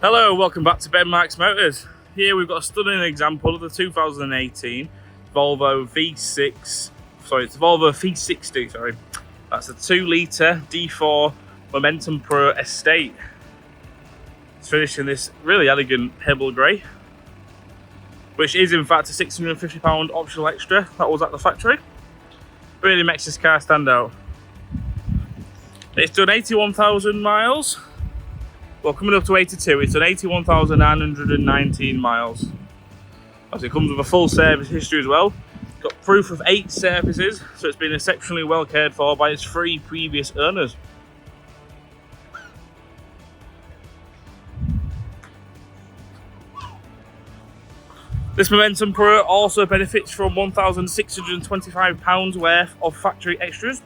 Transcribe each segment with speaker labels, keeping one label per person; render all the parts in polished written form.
Speaker 1: Hello, welcome back to Benmarks Motors. Here we've got a stunning example of the 2018 Volvo V6. Sorry, it's a Volvo V60. Sorry, that's a 2-litre D4 Momentum Pro Estate. It's finished in this really elegant Pebble Grey, which is in fact a £650 optional extra that was at the factory. Really makes this car stand out. It's done 81,000 miles. Well, coming up to 82, it's done 81,919 miles. As it comes with a full service history as well. Got proof of 8 services, so it's been exceptionally well cared for by its 3 previous owners. This Momentum Pro also benefits from £1,625 worth of factory extras,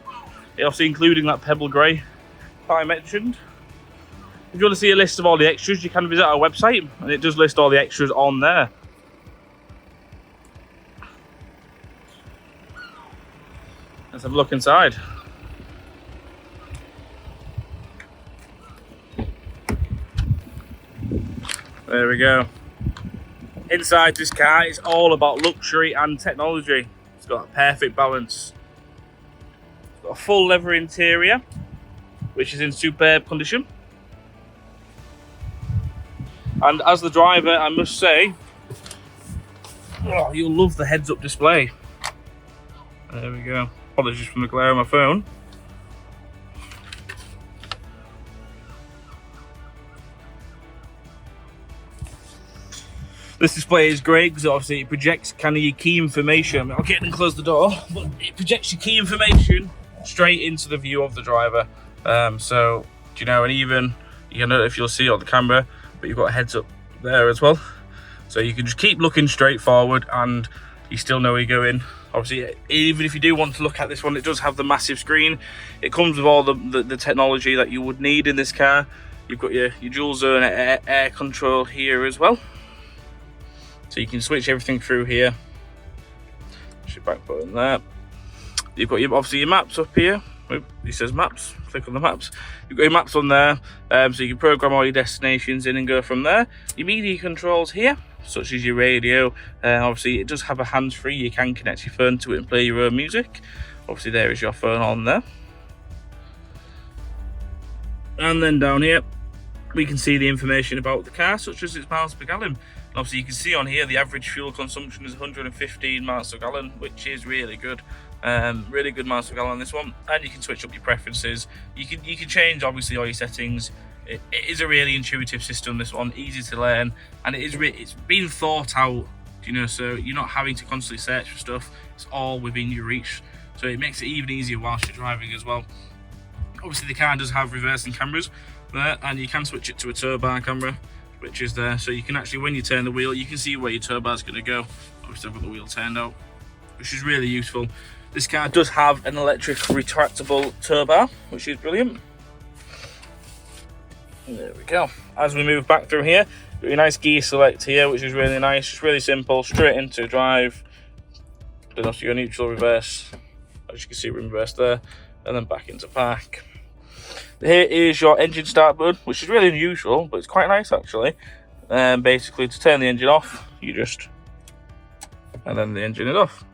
Speaker 1: obviously including that Pebble Grey that I mentioned. If you want to see a list of all the extras, you can visit our website, and it does list all the extras on there. Let's have a look inside. There we go. Inside this car is all about luxury and technology. It's got a perfect balance. It's got a full leather interior, which is in superb condition. And as the driver, I must say, oh, you'll love the heads-up display. There we go. Apologies from the glare on my phone. This display is great because obviously it projects kind of your key information. I mean, I'll get in and close the door, but it projects your key information straight into the view of the driver. So, you know, and even, you don't know if you'll see it on the camera, but you've got a heads up there as well. So you can just keep looking straight forward and you still know where you're going. Obviously, even if you do want to look at this one, it does have the massive screen. It comes with all the technology that you would need in this car. You've got your dual zone air control here as well. So you can switch everything through here. Push your back button there. You've got obviously your maps up here. It says maps, click on the maps. You've got your maps on there, so you can program all your destinations in and go from there. Your media controls here, such as your radio. Obviously it does have a hands-free, you can connect your phone to it and play your own music. Obviously there is your phone on there. And then down here, we can see the information about the car, such as its miles per gallon. Obviously you can see on here the average fuel consumption is 115 miles per gallon, which is really good. Really good miles per gallon on this one, and you can switch up your preferences. You can change obviously all your settings. It is a really intuitive system, this one, easy to learn, and it's been thought out, you know, so you're not having to constantly search for stuff. It's all within your reach, so it makes it even easier whilst you're driving as well. Obviously the car does have reversing cameras there, and you can switch it to a Towbar camera, which is there, so you can actually, when you turn the wheel, you can see where your Towbar is going to go. Obviously I've got the wheel turned out, which is really useful. This car does have an electric retractable Towbar, which is brilliant. There we go. As we move back through here, got a nice gear select here, which is really nice. It's really simple, straight into drive. Then also your neutral, reverse. As you can see, we're in reverse there, and then back into park. Here is your engine start button, which is really unusual, but it's quite nice actually. Basically, to turn the engine off, you just, and then the engine is off.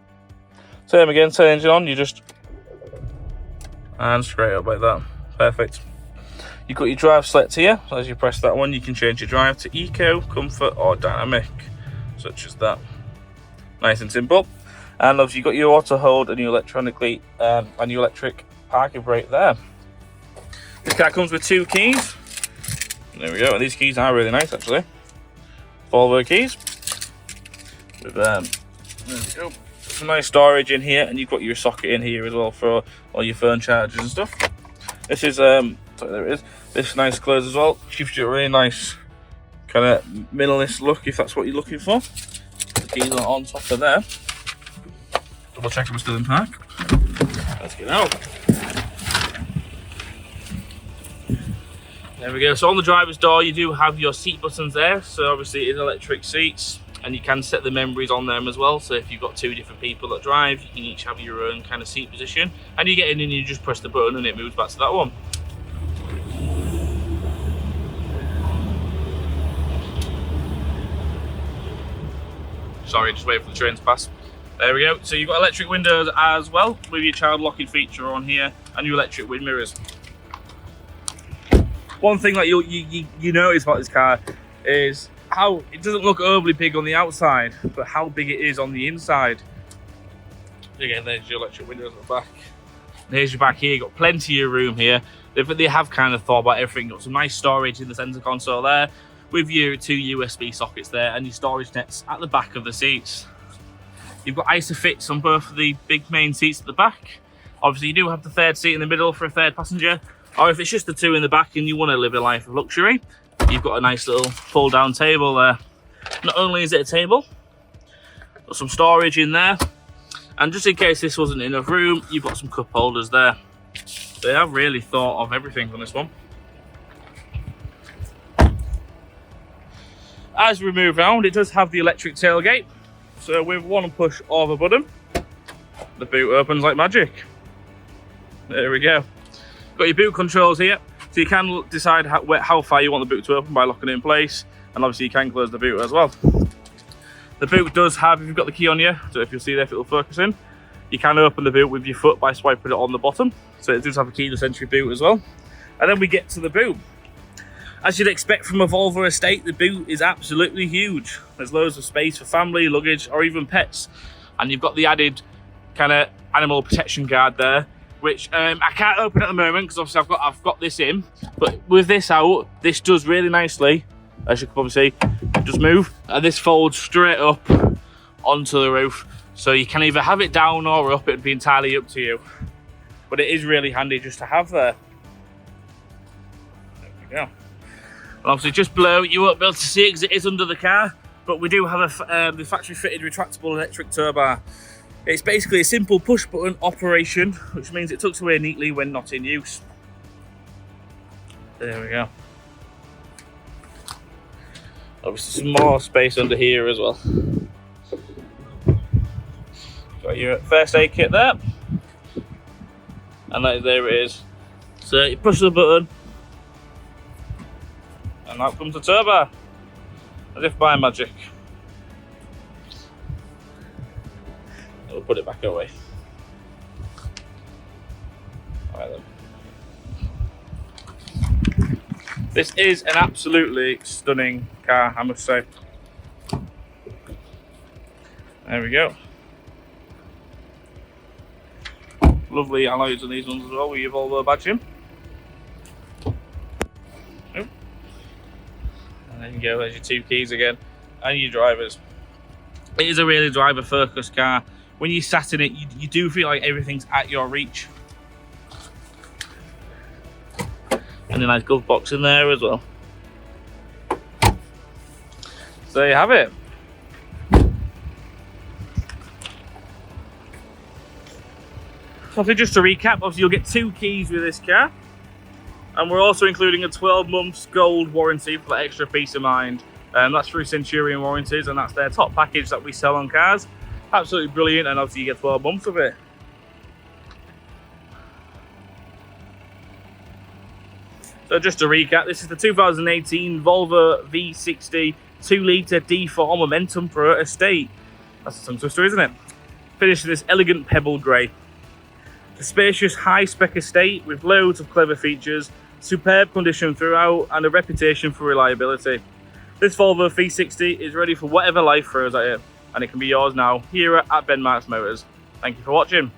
Speaker 1: Turn again, turn the engine on, you just, and straight up like that. Perfect. You've got your drive select here, so as you press that one, you can change your drive to eco, comfort, or dynamic, such as that. Nice and simple. And obviously you've got your auto hold and your electronically and your electric parking brake there. This car comes with 2 keys. There we go, and these keys are really nice actually. Volvo keys. With there we go. Some nice storage in here, and you've got your socket in here as well for all your phone chargers and stuff. This is sorry, there it is. This nice close as well, gives you a really nice kind of minimalist look if that's what you're looking for. The keys are on top of there. Double check I'm still in park. Let's get out. There we go. So on the driver's door, you do have your seat buttons there. So obviously it's electric seats, and you can set the memories on them as well. So if you've got 2 different people that drive, you can each have your own kind of seat position, and you get in and you just press the button and it moves back to that one. Sorry, just wait for the train to pass. There we go. So you've got electric windows as well, with your child locking feature on here, and your electric wind mirrors. One thing that you notice about this car is how it doesn't look overly big on the outside, but how big it is on the inside. Again, there's your electric windows at the back. And here's your back here. You've got plenty of room here. They have kind of thought about everything. Got some nice storage in the center console there, with your 2 USB sockets there, and your storage nets at the back of the seats. You've got ISOFIX on both of the big main seats at the back. Obviously, you do have the third seat in the middle for a third passenger, or if it's just the 2 in the back and you want to live a life of luxury, you've got a nice little fold-down table there. Not only is it a table, got some storage in there, and just in case this wasn't enough room, you've got some cup holders there. They have really thought of everything on this one. As we move around, it does have the electric tailgate. So with one push of a button, the boot opens like magic. There we go. Got your boot controls here, so you can decide how far you want the boot to open by locking it in place, and obviously you can close the boot as well. The boot does have, if you've got the key on you, so if you'll see there if it'll focus in, you can open the boot with your foot by swiping it on the bottom. So it does have a keyless entry boot as well. And then we get to the boot. As you'd expect from a Volvo estate, the boot is absolutely huge. There's loads of space for family, luggage, or even pets. And you've got the added kind of animal protection guard there, which I can't open at the moment because obviously I've got this in. But with this out, this does really nicely, as you can probably see, just move. And this folds straight up onto the roof. So you can either have it down or up, it'd be entirely up to you. But it is really handy just to have there. There we go. And obviously just below, you won't be able to see it because it is under the car, but we do have the factory fitted retractable electric Towbar. It's basically a simple push button operation, which means it tucks away neatly when not in use. There we go. Obviously some more space under here as well. Got your first aid kit there. And there it is. So you push the button, and out comes the Towbar, as if by magic. We'll put it back away. Alright then. This is an absolutely stunning car, I must say. There we go. Lovely alloys on these ones as well with your Volvo badging. And there you go, there's your 2 keys again, and your drivers. It is a really driver focused car. When you sat in it, you do feel like everything's at your reach. And a nice glove box in there as well. So there you have it. So just to recap, obviously you'll get 2 keys with this car. And we're also including a 12 months gold warranty for that extra peace of mind. That's through Centurion Warranties, and that's their top package that we sell on cars. Absolutely brilliant, and obviously you get 12 months of it. So just to recap, this is the 2018 Volvo V60 2-litre D4 Momentum Pro Estate. That's a tongue twister, isn't it? Finished in this elegant Pebble Grey. A spacious high-spec estate with loads of clever features, superb condition throughout, and a reputation for reliability. This Volvo V60 is ready for whatever life throws at it, and it can be yours now here at Benmarks Motors. Thank you for watching.